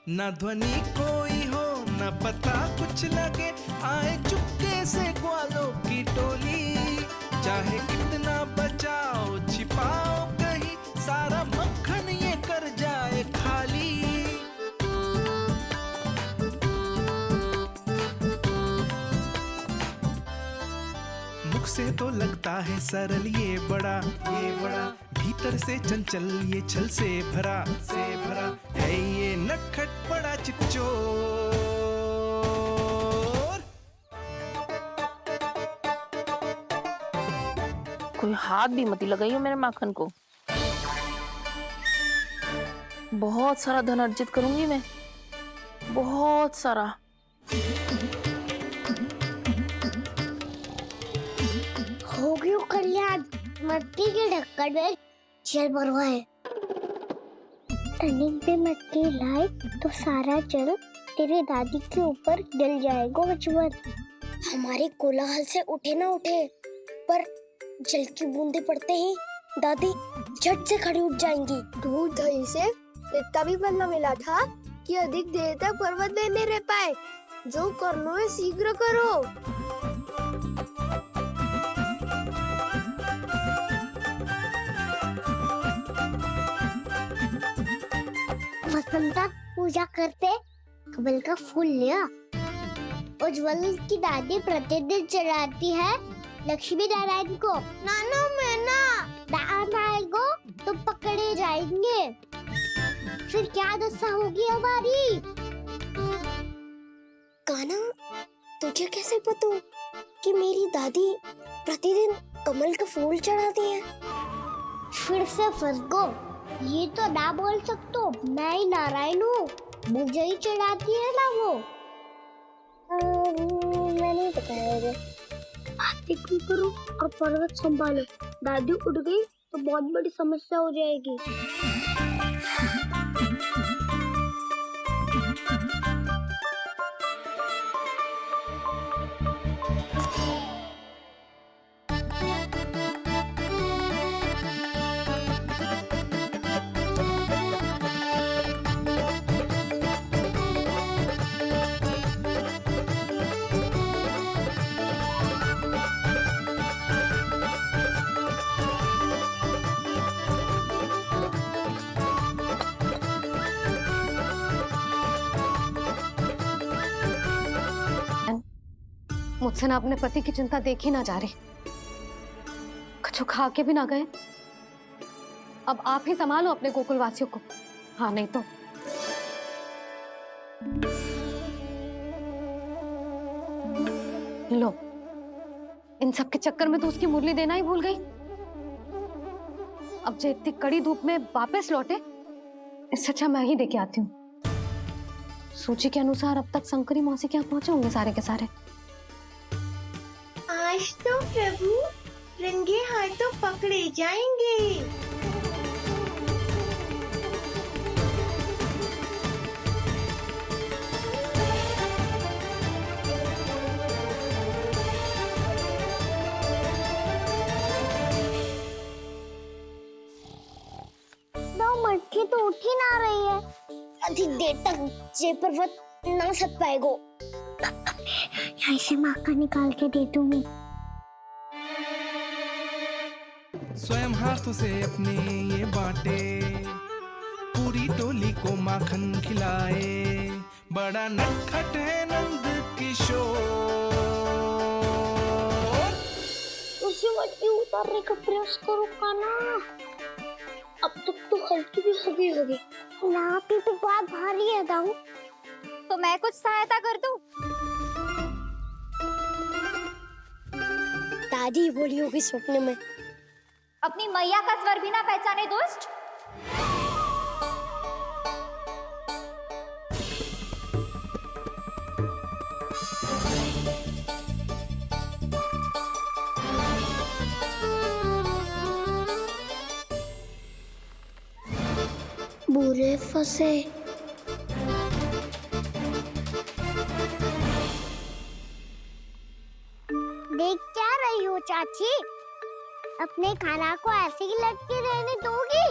ना ध्वनि कोई हो ना पता कुछ लगे, आए चुपके से ग्वालों की टोली। चाहे कितना बचाओ छिपाओ कहीं, सारा मक्खन ये कर जाए खाली। मुख से तो लगता है सरल ये बड़ा, भीतर से चंचल ये छल से भरा है ये नटखट बड़ा चिकचोर। कोई हाथ भी मत लगाइयो मेरे माखन को। बहुत सारा धन अर्जित करूंगी मैं, बहुत सारा। हो गयो कल्याण, मटकी के ढक्कन में जल भरवा है। टर्निंग पे मटकी लाए तो सारा जल तेरे दादी के ऊपर जल जाएगा बचवन। हमारे कोलाहल से उठे ना उठे, पर जल की बूंदे पड़ते ही दादी झट से खड़ी उठ जाएंगी। दूध दही से इतना भी बदला मिला था कि अधिक देर तक पर्वत में नहीं रह पाए। जो करना है शीघ्र करो। वसंता पूजा करते कमल का फूल लिया। उज्ज्वल की दादी प्रतिदिन चढ़ाती है लक्ष्मी नारायण को। नाना मैं आएगो तो पकड़े जाएंगे। फिर क्या दशा होगी हमारी? कान्हा, तुझे कैसे पता कि मेरी दादी प्रतिदिन कमल का फूल चढ़ाती है? फिर से फंस गो। ये तो ना बोल सकतो, मैं ही नारायण हूँ, मुझे ही चढ़ाती है ना वो। मैंने बताया। आरती करो और पर्वत संभालो। दादी उठ गई तो बहुत बड़ी समस्या हो जाएगी। मुझसे ना अपने पति की चिंता देखी ना जा रही, कुछ खा के भी ना गए। अब आप ही संभालो अपने गोकुल वासियों को। हाँ नहीं तो लो, इन सब के चक्कर में तो उसकी मुरली देना ही भूल गई। अब जो इतनी कड़ी धूप में वापस लौटे, इससे अच्छा मैं ही देके आती हूँ। सूची के अनुसार अब तक शंकरी मौसी के यहाँ पहुंचे होंगे सारे के सारे। आज तो प्रभु रंगे हाथों पकड़े जाएंगे। मटकी तो उठ ही ना रही है। अधिक देर तक ये पर्वत ना सक पाएगो। यहाँ से माखन निकाल के दे दूंगी। स्वयं हाथों से अपने ये बांटे, पूरी टोली को माखन खिलाए। बड़ा नटखट है नंद किशोर। उसे मटकी उतारने का प्रयास करो कान्हा। अब तक तो हल्की भी होगी। नापी तो बहुत भारी है दाऊ। तो मैं कुछ सहायता कर दूं? दादी बोली होगी स्वप्न में। अपनी मैया का स्वर भी ना पहचाने दुष्ट। बुरे फंसे। देख क्या रही हो चाची? अपने खाना को ऐसे ही लटके रहने दोगी?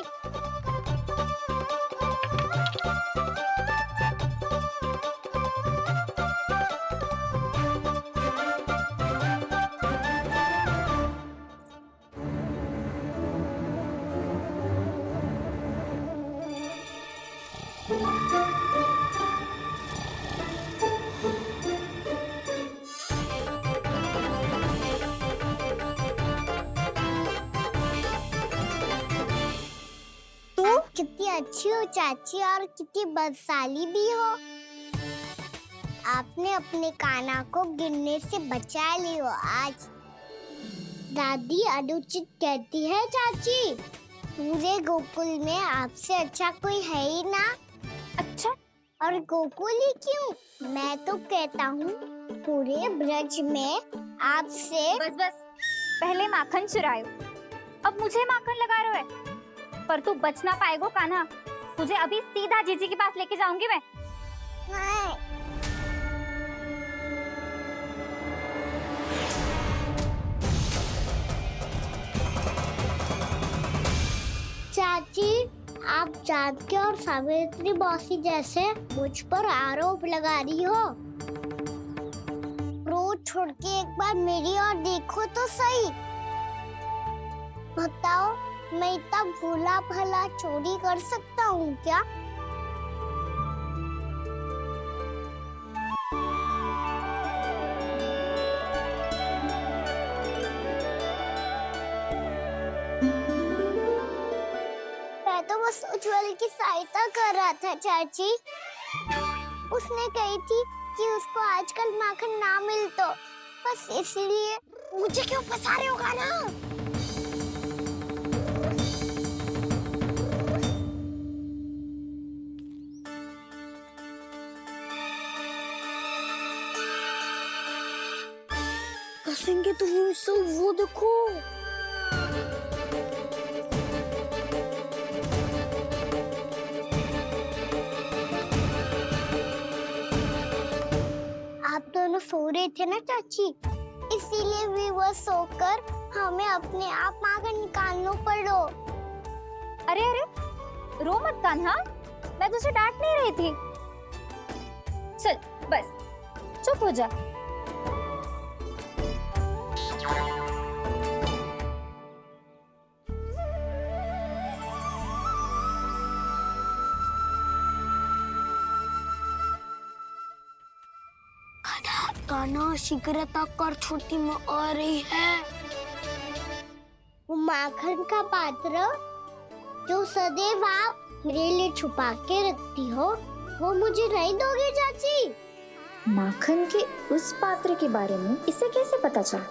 अच्छी हो चाची और कितनी बदसाली भी हो। आपने अपने कान्हा को गिरने से बचा ली हो आज। दादी अनुचित कहती है चाची, पूरे गोकुल में आपसे अच्छा कोई है ही ना। अच्छा, और गोकुल ही क्यों, मैं तो कहता हूँ पूरे ब्रज में आपसे। बस बस, पहले माखन चुरायो, अब मुझे माखन लगा रहे हो। पर तू बच ना पाएगो कान्हा, तुझे अभी सीधा जीजी के पास लेके जाऊंगी मैं। नहीं। चाची, आप जानकी और सावित्री मौसी जैसे मुझ पर आरोप लगा रही हो। रोज छोड़ के एक बार मेरी ओर देखो तो सही। बताओ, मैं इतना भोला भला चोरी कर सकता हूँ क्या? मैं तो बस उज्जवल की सहायता कर रहा था चाची। उसने कही थी कि उसको आजकल माखन ना मिल तो बस इसलिए। मुझे क्यों फंसा रहे हो कान्हा? फंसेंगे तो वो देखो। आप दोनों सो रहे थे ना चाची, इसीलिए विवश सोकर हमें अपने आप माखन निकालना पड़ो। अरे अरे, रो मत कान्हा, मैं तुझे डांट नहीं रही थी। चल बस चुप हो जा। कान्हा शीघ्र कर, छोटी माँ आ रही है। वो माखन का पात्र जो सदैव आप मेरे लिए छुपा के रखती हो, वो मुझे नहीं दोगे चाची? माखन के उस पात्र के बारे में इसे कैसे पता चला?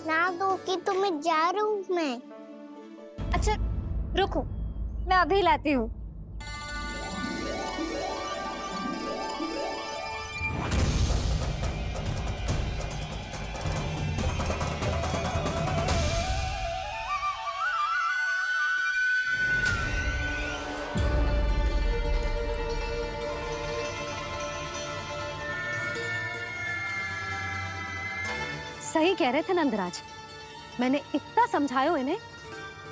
ना दोगी तो मैं जा रहा हूँ मैं। अच्छा रुको, मैं अभी लाती हूँ। सही कह रहे थे नंदराज, मैंने इतना समझायो इन्हें,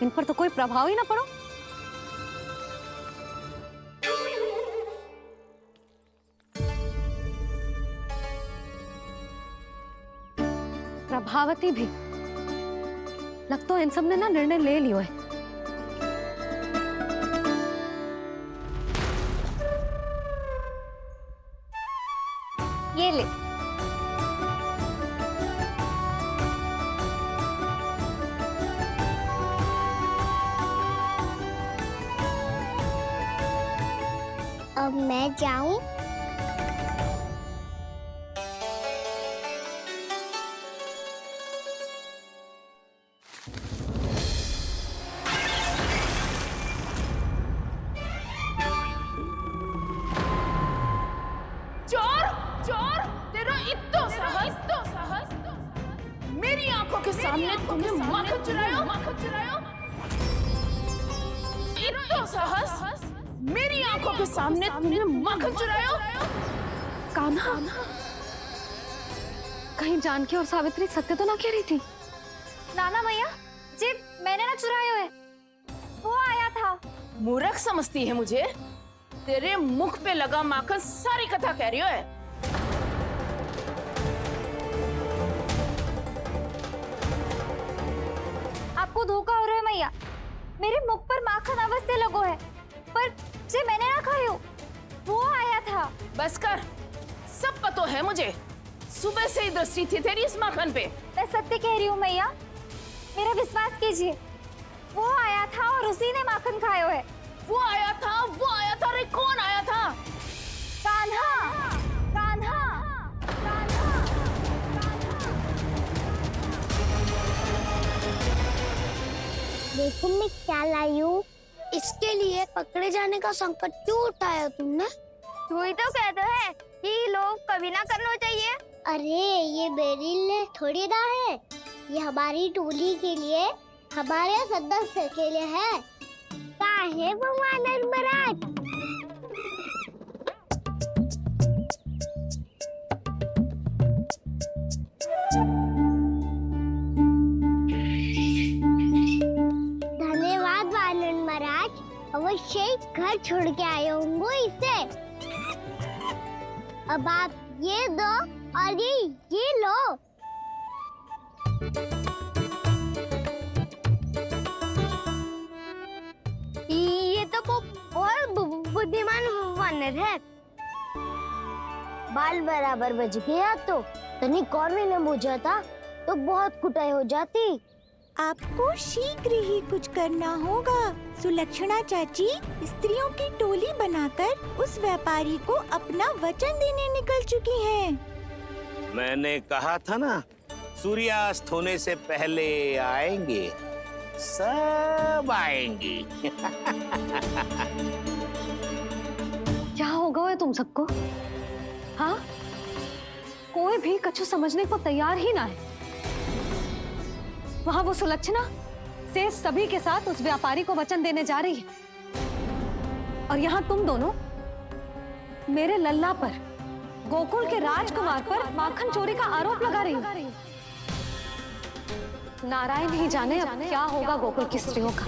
इन पर तो कोई प्रभाव ही ना पड़ो। प्रभावती भी लगता तो इन सब ने ना निर्णय ले लियो है। ये ले। अब मैं जाऊं? चोर चोर, तेरा इत्तो साहस मेरी आंखों के सामने तुमने माखन चुरायो। इत्तो साहस मेरी आंखों के सामने तुमने माखन चुरायो। कान्हा, कहीं जानकी और सावित्री सत्य तो ना कह रही थी? नाना मैया जी, मैंने ना चुरायो है, वो आया था। मूर्ख समझती है मुझे? तेरे मुख पे लगा माखन सारी कथा कह रही है। आपको धोखा हो रहा है मैया, मेरे मुख पर माखन अवश्य लगो है, पर जे मैंने ना खायो, वो आया था। बस कर, सब पता है मुझे। सुबह से ही दृष्टि थी तेरी इस माखन पे। मैं सत्य कह रही हूँ मैया, मेरा विश्वास कीजिए, वो आया था और उसी ने माखन खायो है। वो आया था, वो आया था। अरे कौन आया था? कान्हा, कान्हा, कान्हा। देखो मैं क्या लाई हूँ। इसके लिए पकड़े जाने का संकट क्यों उठाया तुमने? तू ही तो कहता है कि लोग कभी ना करना चाहिए। अरे ये मेरे लिए थोड़ी ना है, ये हमारी टोली के लिए, हमारे सदस्य के लिए है। क्या है वो वानर महाराज? धन्यवाद वानर महाराज, अवश्य ही घर छोड़ के आए होंगे इसे। अब आप ये दो और ये लो। ये तो बहुत बुद्धिमान वानर है। बाल बराबर बज गया तो तनिक और मैंने बुझा था तो बहुत कुटाई हो जाती। आपको शीघ्र ही कुछ करना होगा। सुलक्षणा चाची स्त्रियों की टोली बनाकर उस व्यापारी को अपना वचन देने निकल चुकी हैं। मैंने कहा था ना, सूर्यास्त होने से पहले आएंगे, सब आएंगे। क्या होगा हुआ तुम सबको? हाँ, कोई भी कछु समझने को तैयार ही ना है। वहां वो सुलक्षणा से सभी के साथ उस व्यापारी को वचन देने जा रही है, और यहाँ तुम दोनों मेरे लल्ला पर, गोकुल के राजकुमार पर माखन चोरी का आरोप लगा रही हो। नारायण ही जाने अब क्या होगा गोकुल की स्त्रियों का।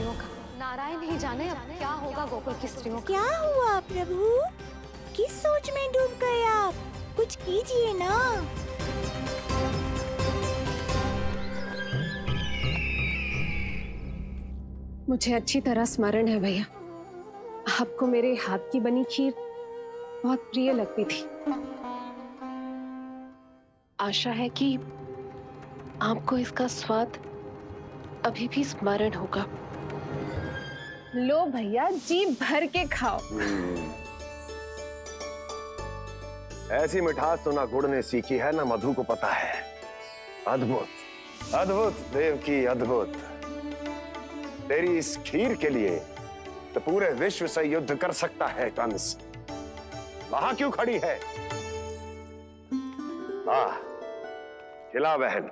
नारायण ही जाने अब क्या होगा गोकुल की स्त्रियों का। क्या हुआ प्रभु? किस सोच में डूब गए आप? कुछ कीजिए ना। मुझे अच्छी तरह स्मरण है भैया, आपको मेरे हाथ की बनी खीर बहुत प्रिय लगती थी। आशा है कि आपको इसका स्वाद अभी भी स्मरण होगा। लो भैया, जी भर के खाओ। ऐसी मिठास तो ना गुड़ ने सीखी है ना मधु को पता है। अद्भुत, अद्भुत देवकी, अद्भुत। तेरी इस खीर के लिए तो पूरे विश्व से युद्ध कर सकता है कंस। वहां क्यों खड़ी है? खिला बहन।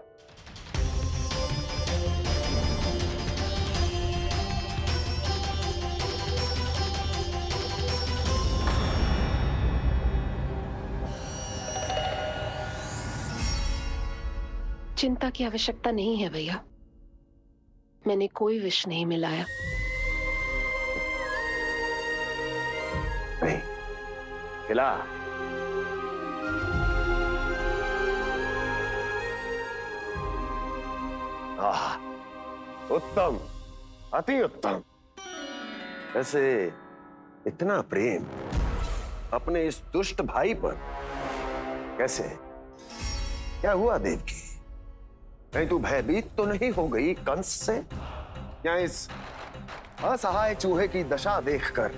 चिंता की आवश्यकता नहीं है भैया, मैंने कोई विष नहीं मिलाया। नहीं, खिला। उत्तम, अति उत्तम। वैसे इतना प्रेम अपने इस दुष्ट भाई पर कैसे? क्या हुआ देवकी? कहीं तू भयभीत तो नहीं हो गई कंस से? या इस असहाय चूहे की दशा देखकर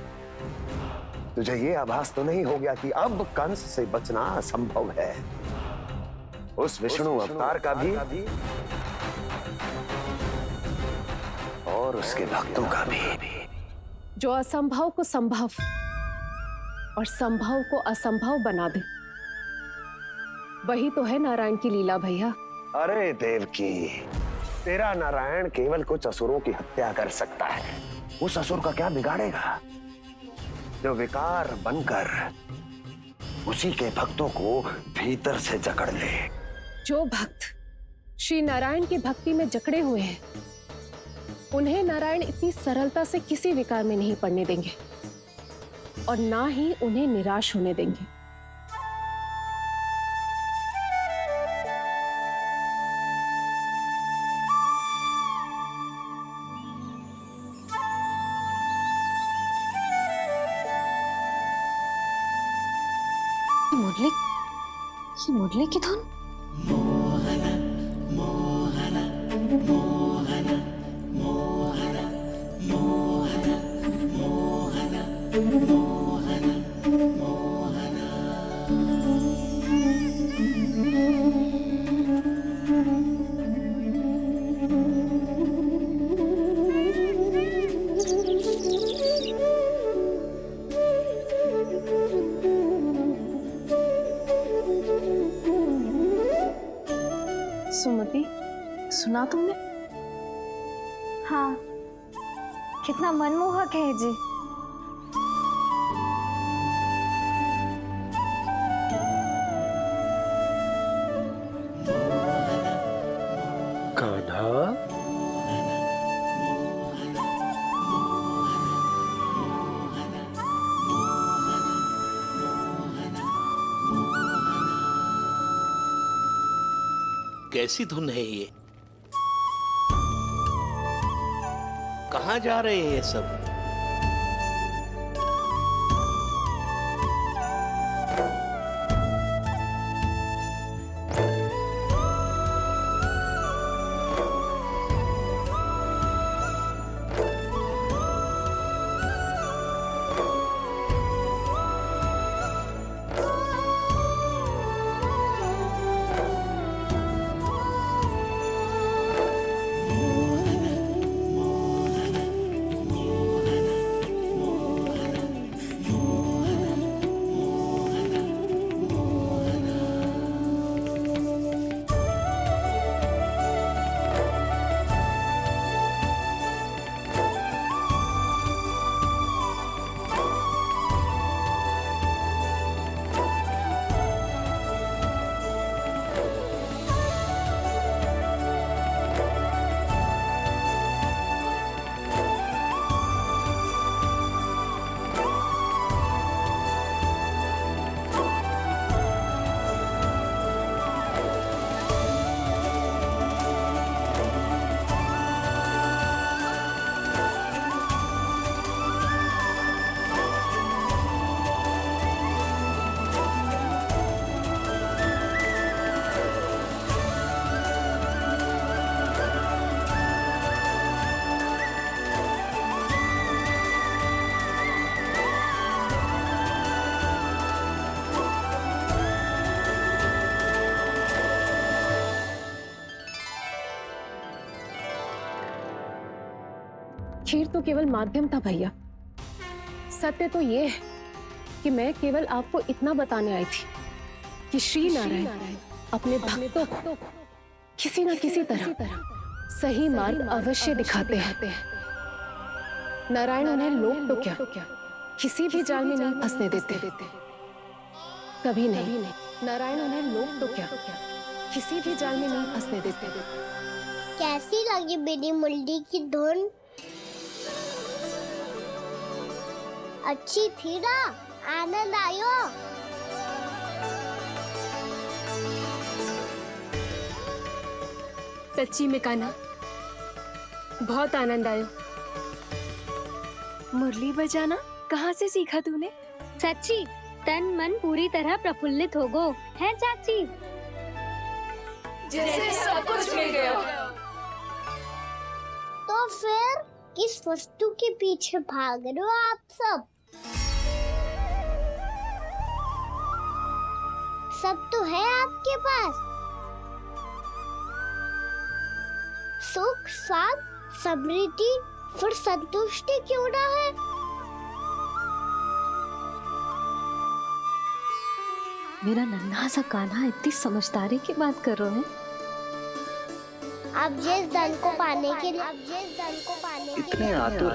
तुझे ये आभास तो नहीं हो गया कि अब कंस से बचना असंभव है? उस विष्णु अवतार का भी और उसके भक्तों का भी। जो असंभव को संभव और संभव को असंभव बना दे, वही तो है नारायण की लीला भैया। अरे देवकी, तेरा नारायण केवल कुछ असुरों की हत्या कर सकता है। उस असुर का क्या बिगाड़ेगा जो विकार बनकर उसी के भक्तों को भीतर से जकड़ ले। जो भक्त श्री नारायण की भक्ति में जकड़े हुए हैं, उन्हें नारायण इतनी सरलता से किसी विकार में नहीं पड़ने देंगे और ना ही उन्हें निराश होने देंगे। मुरली की धुन। सुना तुमने? हाँ, कितना मनमोहक है जी। कान्हा, कैसी धुन है ये? कहाँ जा रहे हैं ये सब? खीर तो केवल माध्यम था भैया। सत्य तो ये है कि मैं केवल आपको इतना बताने आई थी कि श्री नारायण अपने भक्तों को किसी न किसी तरह सही मार्ग अवश्य दिखाते हैं। नारायण उन्हें लोग तो क्या किसी भी जाल में नहीं फंसने देते, कभी नहीं। नारायण उन्हें लोग तो क्या किसी भी जाल में नहीं फंसने देते। कैसी लगी मेरी मुरली की धुन? अच्छी थी ना? आनंद आयो? सच्ची में कान्हा, बहुत आनंद आया। मुरली बजाना कहाँ से सीखा तूने? सच्ची तन मन पूरी तरह प्रफुल्लित हो गो है चाची। जैसे सब कुछ मिल गया। तो फिर किस वस्तु के पीछे भाग रहे हो आप सब? सब तो है आपके पास। सुख, स्वाद, समृद्धि, फिर संतुष्टि क्यों ना है? मेरा नन्हा सा कान्हा इतनी समझदारी की बात कर रहे हैं। अब जिस धन को पाने के लिए इतने आतुर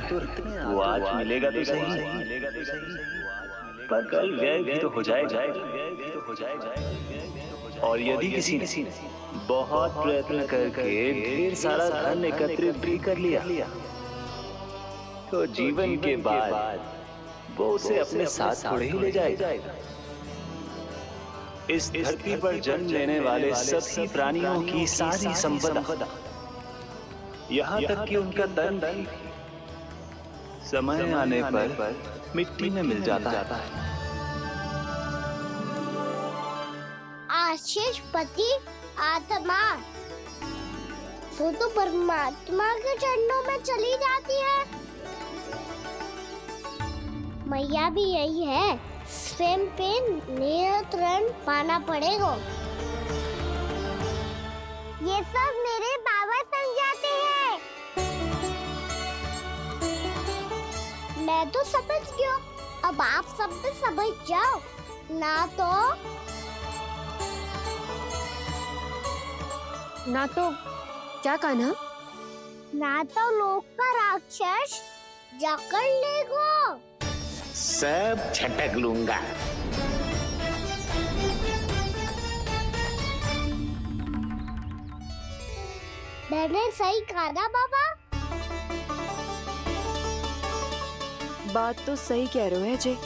वो आज मिलेगा तो सही, पर कल व्यय भी तो हो जाएगा। और यदि किसी ने बहुत प्रयत्न करके ढेर सारा धन एकत्रित भी कर लिया, तो जीवन के बाद वो उसे अपने साथ थोड़े ही ले जाएगा। इस धरती पर जन्म लेने वाले सभी प्राणियों की सारी संपदा, यहाँ तक कि उनका तन भी समय आने पर मिट्टी में मिल जाता है। आशीष पति आत्मा वो तो परमात्मा के चरणों में चली जाती है। मैया भी यही है, स्वयं पे नियंत्रण पाना पड़ेगा। ये सब मेरे बाबा समझाते हैं। मैं तो समझ गया, अब आप सब भी समझ जाओ क्या कान्हा? ना तो लोक का राक्षस जकड़ लेगो। सब झटक लूंगा। मैंने सही कहा ना बाबा? बात तो सही कह रहे हो अजय।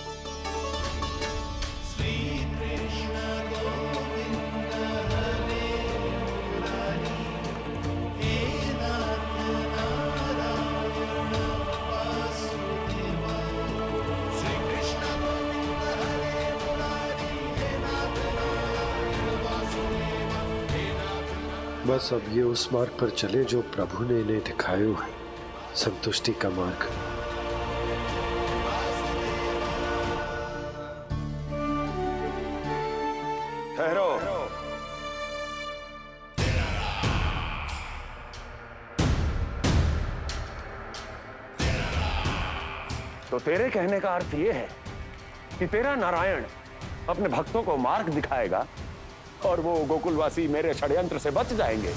बस अब ये उस मार्ग पर चले जो प्रभु ने इन्हें दिखाया है, संतुष्टि का मार्ग। ठहरो। तो तेरे कहने का अर्थ ये है कि तेरा नारायण अपने भक्तों को मार्ग दिखाएगा और वो गोकुलवासी मेरे षड्यंत्र से बच जाएंगे।